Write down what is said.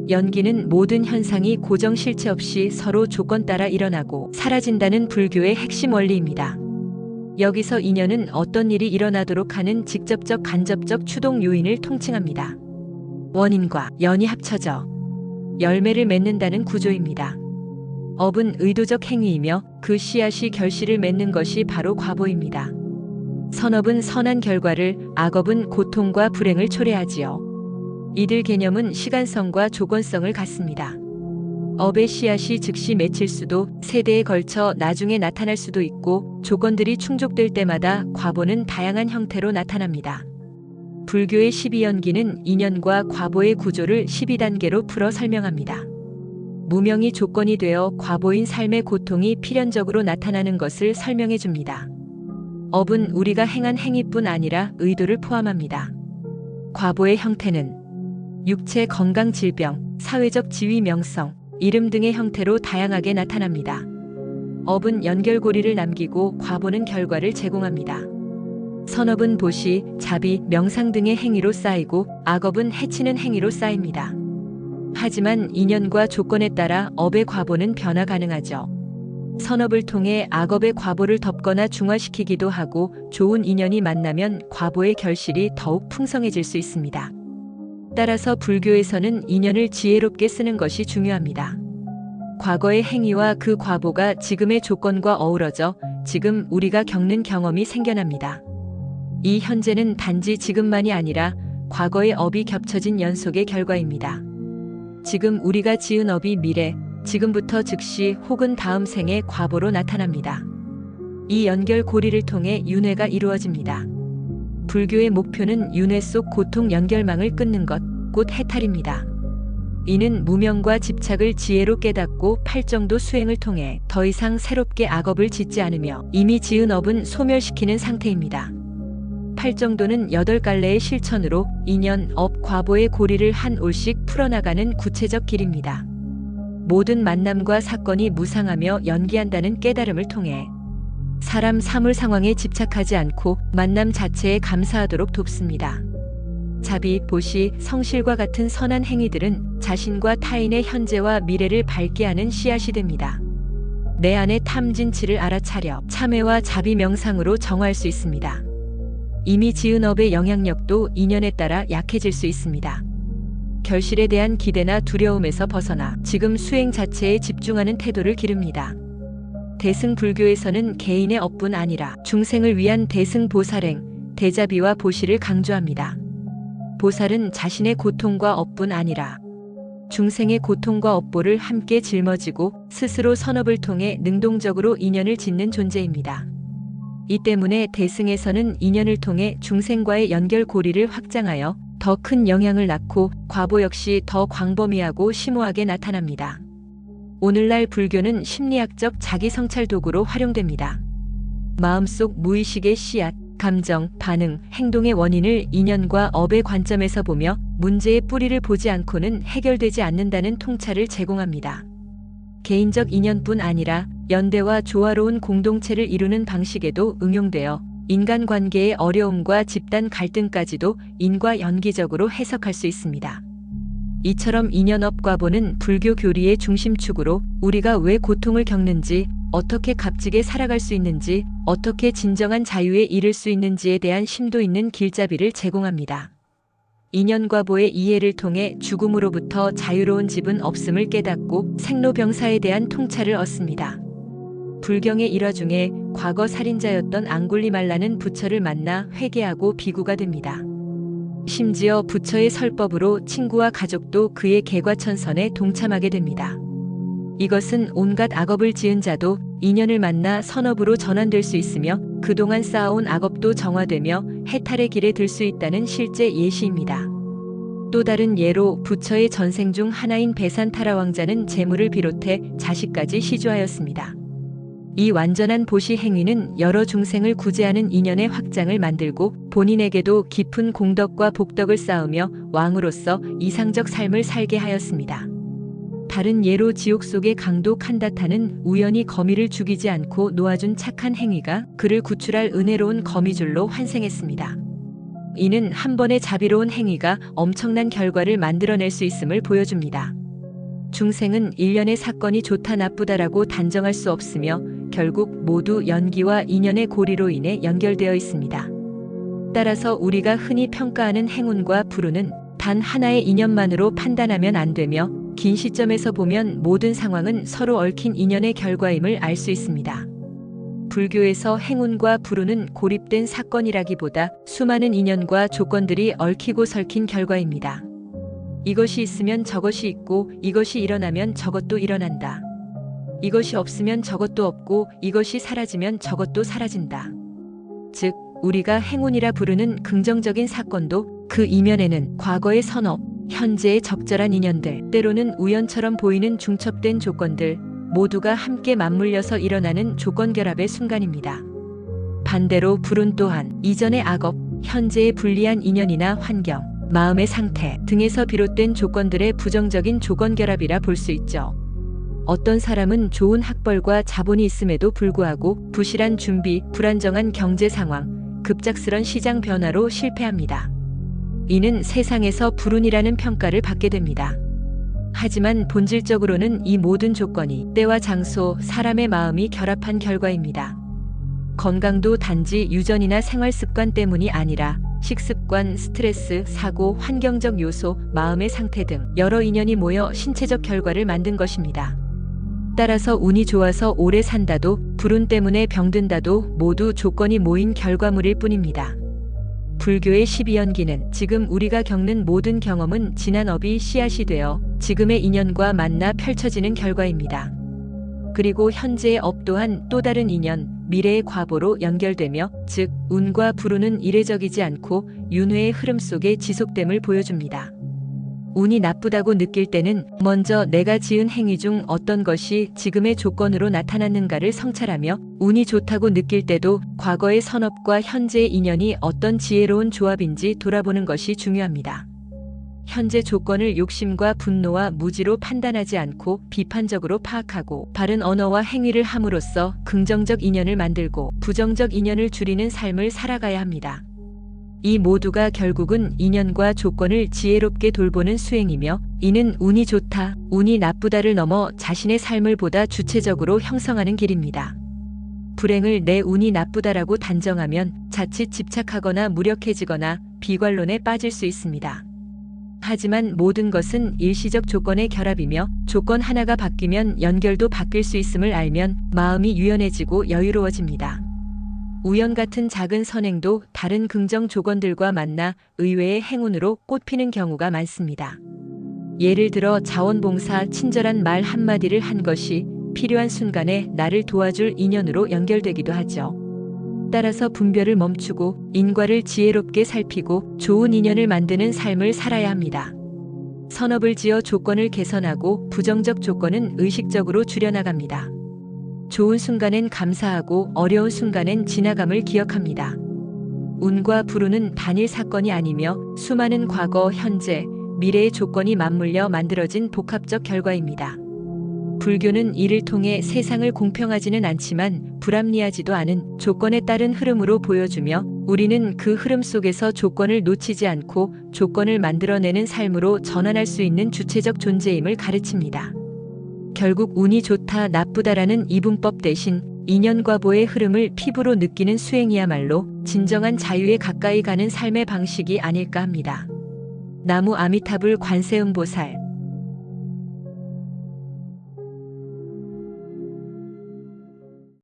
연기는 모든 현상이 고정 실체 없이 서로 조건 따라 일어나고 사라진다는 불교의 핵심 원리입니다. 여기서 인연은 어떤 일이 일어나도록 하는 직접적 간접적 추동 요인을 통칭합니다. 원인과 연이 합쳐져 열매를 맺는다는 구조입니다. 업은 의도적 행위이며 그 씨앗이 결실을 맺는 것이 바로 과보입니다. 선업은 선한 결과를, 악업은 고통과 불행을 초래하지요. 이들 개념은 시간성과 조건성을 갖습니다. 업의 씨앗이 즉시 맺힐 수도, 세대에 걸쳐 나중에 나타날 수도 있고, 조건들이 충족될 때마다 과보는 다양한 형태로 나타납니다. 불교의 12연기는 인연과 과보의 구조를 12단계로 풀어 설명합니다. 무명이 조건이 되어 과보인 삶의 고통이 필연적으로 나타나는 것을 설명해 줍니다. 업은 우리가 행한 행위뿐 아니라 의도를 포함합니다. 과보의 형태는 육체 건강 질병, 사회적 지위 명성, 이름 등의 형태로 다양하게 나타납니다. 업은 연결고리를 남기고 과보는 결과를 제공합니다. 선업은 보시, 자비, 명상 등의 행위로 쌓이고 악업은 해치는 행위로 쌓입니다. 하지만 인연과 조건에 따라 업의 과보는 변화 가능하죠. 선업을 통해 악업의 과보를 덮거나 중화시키기도 하고 좋은 인연이 만나면 과보의 결실이 더욱 풍성해질 수 있습니다. 따라서 불교에서는 인연을 지혜롭게 쓰는 것이 중요합니다. 과거의 행위와 그 과보가 지금의 조건과 어우러져 지금 우리가 겪는 경험이 생겨납니다. 이 현재는 단지 지금만이 아니라 과거의 업이 겹쳐진 연속의 결과입니다. 지금 우리가 지은 업이 미래, 지금부터 즉시 혹은 다음 생의 과보로 나타납니다. 이 연결 고리를 통해 윤회가 이루어집니다. 불교의 목표는 윤회 속 고통 연결망을 끊는 것, 곧 해탈입니다. 이는 무명과 집착을 지혜로 깨닫고 팔정도 수행을 통해 더 이상 새롭게 악업을 짓지 않으며 이미 지은 업은 소멸시키는 상태입니다. 팔정도는 8갈래의 실천으로 인연, 업, 과보의 고리를 한 올씩 풀어나가는 구체적 길입니다. 모든 만남과 사건이 무상하며 연기한다는 깨달음을 통해 사람, 사물, 상황에 집착하지 않고 만남 자체에 감사하도록 돕습니다. 자비, 보시, 성실과 같은 선한 행위들은 자신과 타인의 현재와 미래를 밝게 하는 씨앗이 됩니다. 내 안의 탐진치를 알아차려 참회와 자비 명상으로 정화할 수 있습니다. 이미 지은 업의 영향력도 인연에 따라 약해질 수 있습니다. 결실에 대한 기대나 두려움에서 벗어나 지금 수행 자체에 집중하는 태도를 기릅니다. 대승불교에서는 개인의 업뿐 아니라 중생을 위한 대승보살행, 대자비와 보시를 강조합니다. 보살은 자신의 고통과 업뿐 아니라 중생의 고통과 업보를 함께 짊어지고 스스로 선업을 통해 능동적으로 인연을 짓는 존재입니다. 이 때문에 대승에서는 인연을 통해 중생과의 연결 고리를 확장하여 더 큰 영향을 낳고 과보 역시 더 광범위하고 심오하게 나타납니다. 오늘날 불교는 심리학적 자기성찰 도구로 활용됩니다. 마음속 무의식의 씨앗, 감정, 반응, 행동의 원인을 인연과 업의 관점에서 보며 문제의 뿌리를 보지 않고는 해결되지 않는다는 통찰을 제공합니다. 개인적 인연뿐 아니라 연대와 조화로운 공동체를 이루는 방식에도 응용되어 인간관계의 어려움과 집단 갈등까지도 인과연기적으로 해석할 수 있습니다. 이처럼 인연업과보는 불교 교리의 중심축으로 우리가 왜 고통을 겪는지, 어떻게 값지게 살아갈 수 있는지, 어떻게 진정한 자유에 이를 수 있는지에 대한 심도 있는 길잡이를 제공합니다. 인연과보의 이해를 통해 죽음으로부터 자유로운 집은 없음을 깨닫고 생로병사에 대한 통찰을 얻습니다. 불경의 일화 중에 과거 살인자였던 앙굴리말라는 부처를 만나 회개하고 비구가 됩니다. 심지어 부처의 설법으로 친구와 가족도 그의 개과천선에 동참하게 됩니다. 이것은 온갖 악업을 지은 자도 인연을 만나 선업으로 전환될 수 있으며 그동안 쌓아온 악업도 정화되며 해탈의 길에 들 수 있다는 실제 예시입니다. 또 다른 예로 부처의 전생 중 하나인 베산타라 왕자는 재물을 비롯해 자식까지 시주하였습니다. 이 완전한 보시 행위는 여러 중생을 구제하는 인연의 확장을 만들고 본인에게도 깊은 공덕과 복덕을 쌓으며 왕으로서 이상적 삶을 살게 하였습니다. 다른 예로 지옥 속의 강도 칸다타는 우연히 거미를 죽이지 않고 놓아준 착한 행위가 그를 구출할 은혜로운 거미줄로 환생했습니다. 이는 한 번의 자비로운 행위가 엄청난 결과를 만들어낼 수 있음을 보여줍니다. 중생은 일련의 사건이 좋다 나쁘다라고 단정할 수 없으며 결국 모두 연기와 인연의 고리로 인해 연결되어 있습니다. 따라서 우리가 흔히 평가하는 행운과 불운은 단 하나의 인연만으로 판단하면 안 되며 긴 시점에서 보면 모든 상황은 서로 얽힌 인연의 결과임을 알 수 있습니다. 불교에서 행운과 불운은 고립된 사건이라기보다 수많은 인연과 조건들이 얽히고 설킨 결과입니다. 이것이 있으면 저것이 있고 이것이 일어나면 저것도 일어난다. 이것이 없으면 저것도 없고 이것이 사라지면 저것도 사라진다. 즉, 우리가 행운이라 부르는 긍정적인 사건도 그 이면에는 과거의 선업, 현재의 적절한 인연들, 때로는 우연처럼 보이는 중첩된 조건들 모두가 함께 맞물려서 일어나는 조건결합의 순간입니다. 반대로 불운 또한 이전의 악업, 현재의 불리한 인연이나 환경, 마음의 상태 등에서 비롯된 조건들의 부정적인 조건결합이라 볼 수 있죠. 어떤 사람은 좋은 학벌과 자본이 있음에도 불구하고 부실한 준비, 불안정한 경제 상황, 급작스런 시장 변화로 실패합니다. 이는 세상에서 불운이라는 평가를 받게 됩니다. 하지만 본질적으로는 이 모든 조건이 때와 장소, 사람의 마음이 결합한 결과입니다. 건강도 단지 유전이나 생활 습관 때문이 아니라 식습관, 스트레스, 사고, 환경적 요소, 마음의 상태 등 여러 인연이 모여 신체적 결과를 만든 것입니다. 따라서 운이 좋아서 오래 산다도 불운 때문에 병든다도 모두 조건이 모인 결과물일 뿐입니다. 불교의 12연기는 지금 우리가 겪는 모든 경험은 지난 업이 씨앗이 되어 지금의 인연과 만나 펼쳐지는 결과입니다. 그리고 현재의 업 또한 또 다른 인연, 미래의 과보로 연결되며 즉 운과 불운은 이례적이지 않고 윤회의 흐름 속에 지속됨을 보여줍니다. 운이 나쁘다고 느낄 때는 먼저 내가 지은 행위 중 어떤 것이 지금의 조건으로 나타났는가를 성찰하며 운이 좋다고 느낄 때도 과거의 선업과 현재의 인연이 어떤 지혜로운 조합인지 돌아보는 것이 중요합니다. 현재 조건을 욕심과 분노와 무지로 판단하지 않고 비판적으로 파악하고 바른 언어와 행위를 함으로써 긍정적 인연을 만들고 부정적 인연을 줄이는 삶을 살아가야 합니다. 이 모두가 결국은 인연과 조건을 지혜롭게 돌보는 수행이며 이는 운이 좋다, 운이 나쁘다를 넘어 자신의 삶을 보다 주체적으로 형성하는 길입니다. 불행을 내 운이 나쁘다라고 단정하면 자칫 집착하거나 무력해지거나 비관론에 빠질 수 있습니다. 하지만 모든 것은 일시적 조건의 결합이며 조건 하나가 바뀌면 연결도 바뀔 수 있음을 알면 마음이 유연해지고 여유로워집니다. 우연 같은 작은 선행도 다른 긍정 조건들과 만나 의외의 행운으로 꽃피는 경우가 많습니다. 예를 들어 자원봉사 친절한 말 한마디를 한 것이 필요한 순간에 나를 도와줄 인연으로 연결되기도 하죠. 따라서 분별을 멈추고 인과를 지혜롭게 살피고 좋은 인연을 만드는 삶을 살아야 합니다. 선업을 지어 조건을 개선하고 부정적 조건은 의식적으로 줄여나갑니다. 좋은 순간엔 감사하고 어려운 순간엔 지나감을 기억합니다. 운과 불운은 단일 사건이 아니며 수많은 과거, 현재, 미래의 조건이 맞물려 만들어진 복합적 결과입니다. 불교는 이를 통해 세상을 공평하지는 않지만 불합리하지도 않은 조건에 따른 흐름으로 보여주며 우리는 그 흐름 속에서 조건을 놓치지 않고 조건을 만들어내는 삶으로 전환할 수 있는 주체적 존재임을 가르칩니다. 결국 운이 좋다 나쁘다라는 이분법 대신 인연과보의 흐름을 피부로 느끼는 수행이야말로 진정한 자유에 가까이 가는 삶의 방식이 아닐까 합니다. 나무 아미타불 관세음보살